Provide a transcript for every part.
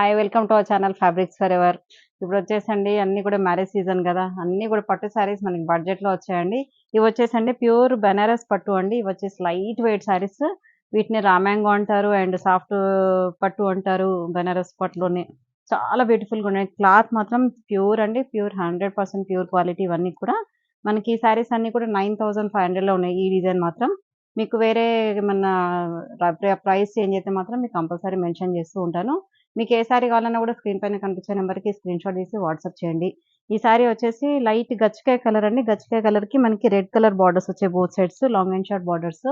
Hi welcome to our channel fabrics for ever. ఇప్పుడు వచ్చేసండి అన్ని కూడా మ్యారేజ్ సీజన్ కదా, అన్ని కూడా పట్టు శారీస్ మనకి బడ్జెట్ లో వచ్చాయండి. ఇవి వచ్చేసండి ప్యూర్ బెనారస్ పట్టు అండి. ఇవి వచ్చేసి లైట్ వెయిట్ శారీస్. వీటిని రామ్యాంగో అంటారు అండ్ సాఫ్ట్ పట్టు అంటారు. బెనారస్ పట్టులోనే చాలా బ్యూటిఫుల్ గా ఉన్నాయి. క్లాత్ మాత్రం ప్యూర్ అండి, ప్యూర్ 100% ప్యూర్ క్వాలిటీ. ఇవన్నీ కూడా మనకి ఈ శారీస్ అన్ని కూడా 9500 లో ఉన్నాయి. ఈ డిజైన్ మాత్రం మీకు వేరే ఏమన్నా ప్రైస్ చేంజ్ అయితే మాత్రం మీకు కంపల్సరీ మెన్షన్ చేస్తూ ఉంటాను. మీకు ఏ సారీ కావాలన్నా కూడా స్క్రీన్ పైన కనిపించే నెంబర్కి స్క్రీన్ షాట్ తీసి వాట్సాప్ చేయండి. ఈ సారీ వచ్చేసి లైట్ గచ్చకాయ కలర్ అండి. గచ్చకాయ కలర్ కి మనకి రెడ్ కలర్ బార్డర్స్ వచ్చాయి both sides, long and short borders.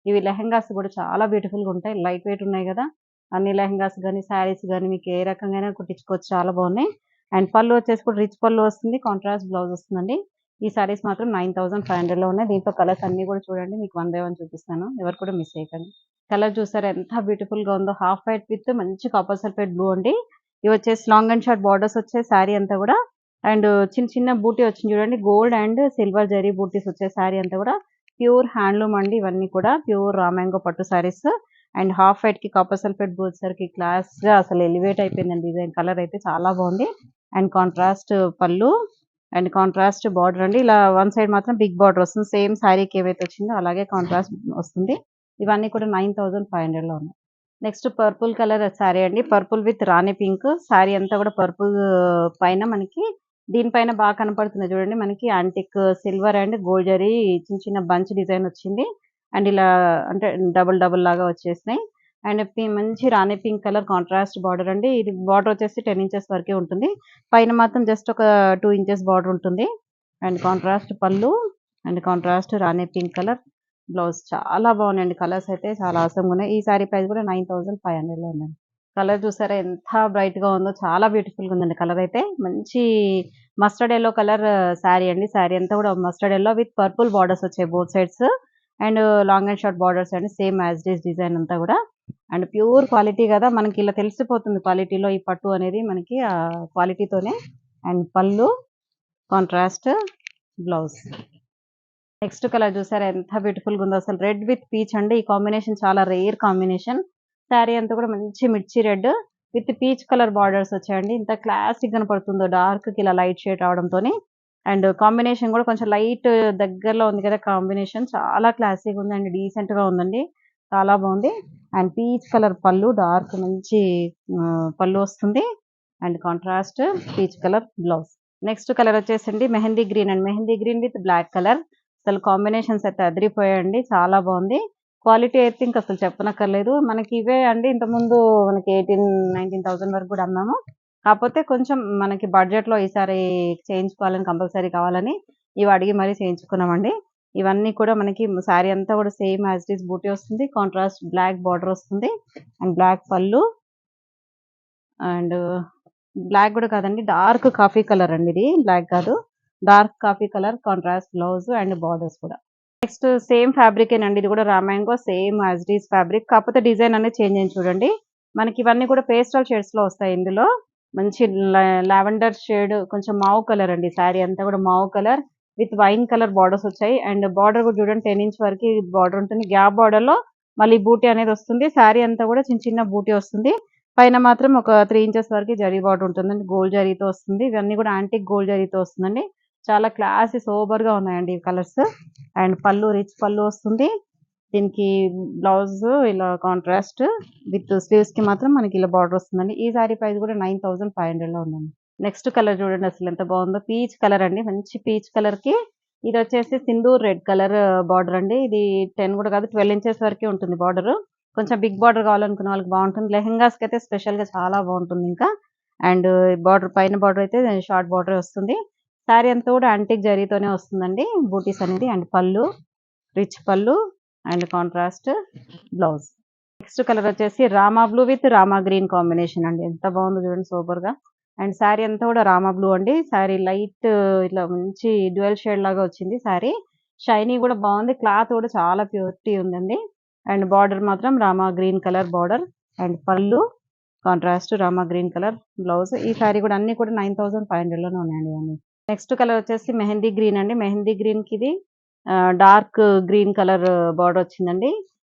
ఇవి లెహంగాస్ కూడా చాలా బ్యూటిఫుల్ గా ఉంటాయి. లైట్ వెయిట్ ఉన్నాయి కదా, అన్ని లెహంగాస్ కానీ శారీస్ కానీ మీకు ఏ రకంగా కుట్టించుకోవచ్చు, చాలా బాగున్నాయి. అండ్ పళ్ళు వచ్చేసి కూడా రిచ్ పళ్ళు వస్తుంది, కాంట్రాస్ట్ బ్లౌజ్ వస్తుందండి. ఈ సారీస్ మాత్రం 9500 లో ఉన్నాయి. దీంట్లో కలర్స్ అన్ని కూడా చూడండి, మీకు 1 బై 1 చూపిస్తాను, ఎవరు కూడా మిస్ అయ్యకండి. కలర్ చూసారా ఎంత బ్యూటిఫుల్ గా ఉందో, హాఫ్ వైట్ విత్ మంచి కాపర్ సల్ఫేట్ బ్లూ అండి. ఇవి వచ్చేసి లాంగ్ అండ్ షార్ట్ బార్డర్స్ వచ్చే శారీ అంతా కూడా. అండ్ చిన్న చిన్న బూటీ వచ్చింది చూడండి, గోల్డ్ అండ్ సిల్వర్ జరీ బూటీస్ వచ్చే శారీ అంతా కూడా ప్యూర్ హ్యాండ్లూమ్ అండి. ఇవన్నీ కూడా ప్యూర్ రామ్యాంగో పట్టు శారీస్. అండ్ హాఫ్ వైట్ కి కాపర్ సల్ఫేట్ బ్లూ వచ్చేసరికి క్లాస్ గా అసలు ఎలివేట్ అయిపోయిందండి. డిజైన్ కలర్ అయితే చాలా బాగుంది. అండ్ కాంట్రాస్ట్ పళ్ళు అండ్ కాంట్రాస్ట్ బార్డర్ అండి. ఇలా వన్ సైడ్ మాత్రం బిగ్ బార్డర్ వస్తుంది, సేమ్ శారీకి ఏవైతే వచ్చిందో అలాగే కాంట్రాస్ట్ వస్తుంది. ఇవన్నీ కూడా 9500 లో ఉన్నాయి. నెక్స్ట్ పర్పుల్ కలర్ శారీ అండి. Purple with Rani pink sari అంతా కూడా పర్పుల్ పైన మనకి దీనిపైన బాగా కనపడుతుంది చూడండి, మనకి antique silver and gold zari చిన్న చిన్న బంచ్ డిజైన్ వచ్చింది. అండ్ ఇలా అంటే డబుల్ డబుల్ లాగా వచ్చేసినాయి. అండ్ మంచి రాణి పింక్ కలర్ కాంట్రాస్ట్ బార్డర్ అండి. ఇది బార్డర్ వచ్చేసి 10 ఇంచెస్ వరకే ఉంటుంది. పైన మాత్రం జస్ట్ ఒక 2 ఇంచెస్ బార్డర్ ఉంటుంది. అండ్ కాంట్రాస్ట్ పళ్ళు and contrast Rani pink colour blouse. చాలా బాగున్నాయండి, కలర్స్ అయితే చాలా అవసరంగా ఉన్నాయి. ఈ సారీ ప్రైస్ కూడా 9500 లో ఉందండి. కలర్ చూసారా ఎంత బ్రైట్ గా ఉందో, చాలా బ్యూటిఫుల్ గా ఉందండి. కలర్ అయితే మంచి మస్టర్డ్ ఎల్లో కలర్ శారీ అండి. శారీ అంతా కూడా mustard yellow with purple borders వచ్చాయి both sides. And long and short borders అండి, సేమ్ యాజ్ డీస్ డిజైన్ అంతా కూడా. అండ్ ప్యూర్ క్వాలిటీ కదా, మనకి ఇలా తెలిసిపోతుంది క్వాలిటీలో ఈ పట్టు అనేది మనకి ఆ క్వాలిటీతోనే. And pallu contrast blouse. Next colour చూసారా ఎంత బ్యూటిఫుల్ గా ఉందో, అసలు రెడ్ విత్ పీచ్ అండి. ఈ కాంబినేషన్ చాలా రేర్ కాంబినేషన్. శారీ అంతా కూడా మంచి మిర్చి red with peach colour borders వచ్చాయండి. ఇంత క్లాసిక్ కనపడుతుందో డార్క్ కి ఇలా లైట్ షేడ్ రావడంతో. అండ్ కాంబినేషన్ కూడా కొంచెం లైట్ దగ్గరలో ఉంది కదా కాంబినేషన్, చాలా క్లాసిక్ ఉంది అండ్ డీసెంట్ గా ఉందండి, చాలా బాగుంది. And peach colour pallu, dark మంచి పళ్ళు వస్తుంది. And contrast peach colour blouse. Next colour వచ్చేసండి mehndi green and mehndi green with black colour. అసలు కాంబినేషన్స్ అయితే అదిరిపోయాయండి, చాలా బాగుంది. క్వాలిటీ అయితే ఇంకా అసలు చెప్పనక్కర్లేదు. మనకి ఇవే అండి ఇంతకుముందు మనకి 18-19,000 వరకు కూడా అన్నాము. కాకపోతే కొంచెం మనకి బడ్జెట్ లో ఈసారి చేయించుకోవాలని, కంపల్సరీ కావాలని ఇవి అడిగి మరీ చేయించుకున్నామండి. ఇవన్నీ కూడా మనకి శారీ అంతా కూడా same as it is booti వస్తుంది, కాంట్రాస్ట్ బ్లాక్ బార్డర్ వస్తుంది. And black pallu and black కూడా కాదండి, డార్క్ కాఫీ కలర్ అండి. ఇది బ్లాక్ కాదు, dark coffee colour contrast blouse and borders కూడా. నెక్స్ట్ సేమ్ ఫ్యాబ్రిక్ ఏనండి, ఇది కూడా రామాంగో same as it is fabric, కాకపోతే డిజైన్ అనేది చేంజ్ అయింది చూడండి. మనకి ఇవన్నీ కూడా పేస్టల్ షేడ్స్ లో వస్తాయి. ఇందులో మంచి లావెండర్ షేడ్, కొంచెం మావ్ కలర్ అండి. శారీ అంతా కూడా mauve colour with wine colour borders వచ్చాయి. అండ్ బార్డర్ కూడా చూడండి 10 ఇంచ్ వరకు బార్డర్ ఉంటుంది. గ్యాప్ బార్డర్ లో మళ్ళీ బూటీ అనేది వస్తుంది. శారీ అంతా కూడా చిన్న చిన్న బూటీ వస్తుంది. పైన మాత్రం ఒక 3 ఇంచెస్ వరకు జరీ బార్డర్ ఉంటుందండి, గోల్డ్ జరీతో వస్తుంది. ఇవన్నీ కూడా యాంటిక్ గోల్డ్ జరీతో వస్తుందండి. చాలా క్లాసీ సోబర్ గా ఉన్నాయండి ఈ కలర్స్. అండ్ పళ్ళు రిచ్ పళ్ళు వస్తుంది. దీనికి బ్లౌజ్ ఇలా కాంట్రాస్ట్ విత్ స్లీవ్స్ కి మాత్రం మనకి ఇలా బార్డర్ వస్తుందండి. ఈ సారీ ప్రైస్ కూడా 9500 లో ఉందండి. నెక్స్ట్ కలర్ చూడండి అసలు ఎంత బాగుందో, పీచ్ కలర్ అండి. మంచి పీచ్ కలర్ కి ఇది వచ్చేసి సింధూర్ రెడ్ కలర్ బార్డర్ అండి. ఇది 10 కూడా కాదు, 12 ఇంచెస్ వరకే ఉంటుంది బార్డర్. కొంచెం బిగ్ బార్డర్ కావాలనుకున్న వాళ్ళకి బాగుంటుంది. లెహెంగాస్ కి అయితే స్పెషల్ గా చాలా బాగుంటుంది ఇంకా. అండ్ బార్డర్ పైన బార్డర్ అయితే షార్ట్ బార్డర్ వస్తుంది. శారీ అంతా కూడా యాంటిక్ జరీతోనే వస్తుందండి బూటీస్ అనేది. And pallu rich pallu and contrast blouse. Next colour వచ్చేసి rama blue with rama green combination అండి. ఎంత బాగుందో చూడండి సూపర్ గా. అండ్ శారీ అంతా కూడా రామా బ్లూ అండి. శారీ లైట్ ఇట్లా మంచి డ్యూయల్ షేడ్ లాగా వచ్చింది. శారీ షైనీ కూడా బాగుంది, క్లాత్ కూడా చాలా ప్యూరిటీ ఉందండి. అండ్ బార్డర్ మాత్రం rama green colour border. And pallu contrast rama green colour blouse. ఈ శారీ కూడా అన్ని కూడా 9500 లోనే ఉన్నాయండి ఇవన్నీ. నెక్స్ట్ కలర్ వచ్చేసి మెహందీ గ్రీన్ అండి. మెహందీ గ్రీన్ కి ఇది డార్క్ గ్రీన్ కలర్ బార్డర్ వచ్చిందండి.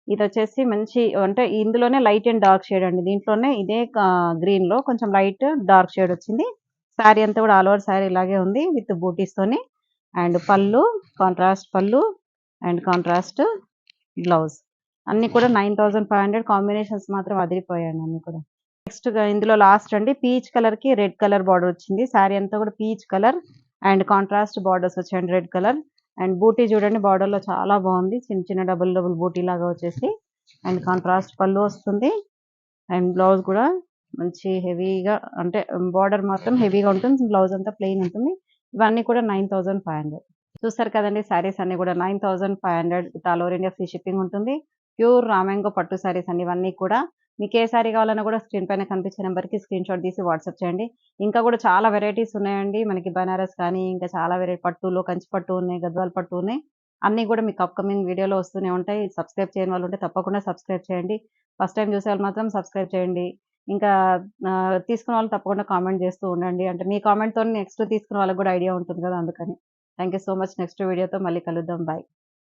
ఇదొచ్చేసి మంచి అంటే ఇందులోనే లైట్ అండ్ డార్క్ షేడ్ అండి. దీంట్లోనే ఇదే గ్రీన్‌లో కొంచెం లైట్, డార్క్ షేడ్ వచ్చింది. శారీ అంతా కూడా ఆల్ ఓవర్ శారీ ఇలాగే ఉంది విత్ బూటీస్‌తోని. అండ్ పళ్ళు, కాంట్రాస్ట్ పళ్ళు అండ్ కాంట్రాస్ట్ బ్లౌజ్. అన్నీ కూడా 9500 కాంబినేషన్స్ మాత్రం అదిరిపోయాయండి అన్నీ కూడా. నెక్స్ట్‌గా ఇందులో లాస్ట్ అండి పీచ్ కలర్‌కి రెడ్ కలర్ బార్డర్ వచ్చింది. శారీ అంతా కూడా peach colour and contrast borders వచ్చాయండి రెడ్ కలర్. అండ్ బూటీ చూడండి బార్డర్‌లో చాలా బాగుంది. చిన్న చిన్న డబుల్ డబుల్ బూటీ లాగా వచ్చేసి అండ్ కాంట్రాస్ట్ పళ్ళు వస్తుంది. అండ్ బ్లౌజ్ కూడా మంచి హెవీగా అంటే బార్డర్ మాత్రం హెవీగా ఉంటుంది. బ్లౌజ్ అంతా ప్లెయిన్ ఉంటుంది. ఇవన్నీ కూడా 9500. చూసారు కదండీ! శారీస్ అన్నీ కూడా 9500 with all over India free shipping ఉంటుంది. ప్యూర్ రామాంగో పట్టు శారీస్ అండి ఇవన్నీ కూడా. మీకు ఏ శారీ కావాలన్నా కూడా స్క్రీన్ పైన కనిపించే నెంబర్‌కి స్క్రీన్‌షాట్ తీసి వాట్సాప్ చేయండి. ఇంకా కూడా చాలా వెరైటీస్ ఉన్నాయండి. మనకి బనారస్ కానీ, ఇంకా చాలా పట్టులో కంచి పట్టు ఉన్నాయి, గద్వాల్ పట్టు ఉన్నాయి. అన్నీ కూడా మీకు అప్‌కమింగ్ వీడియోలో వస్తూనే ఉంటాయి. సబ్స్క్రైబ్ చేయని వాళ్ళు ఉంటే తప్పకుండా సబ్స్క్రైబ్ చేయండి. ఫస్ట్ టైమ్ చూసేవాళ్ళు మాత్రం సబ్స్క్రైబ్ చేయండి. ఇంకా తీసుకున్న వాళ్ళు తప్పకుండా కామెంట్ చేస్తూ ఉండండి. అంటే మీ కామెంట్‌తోని నెక్స్ట్ తీసుకున్న వాళ్ళకి కూడా ఐడియా ఉంటుంది కదా! అందుకని. Thank you so much. Next వీడియోతో మళ్ళీ కలుద్దాం. బై.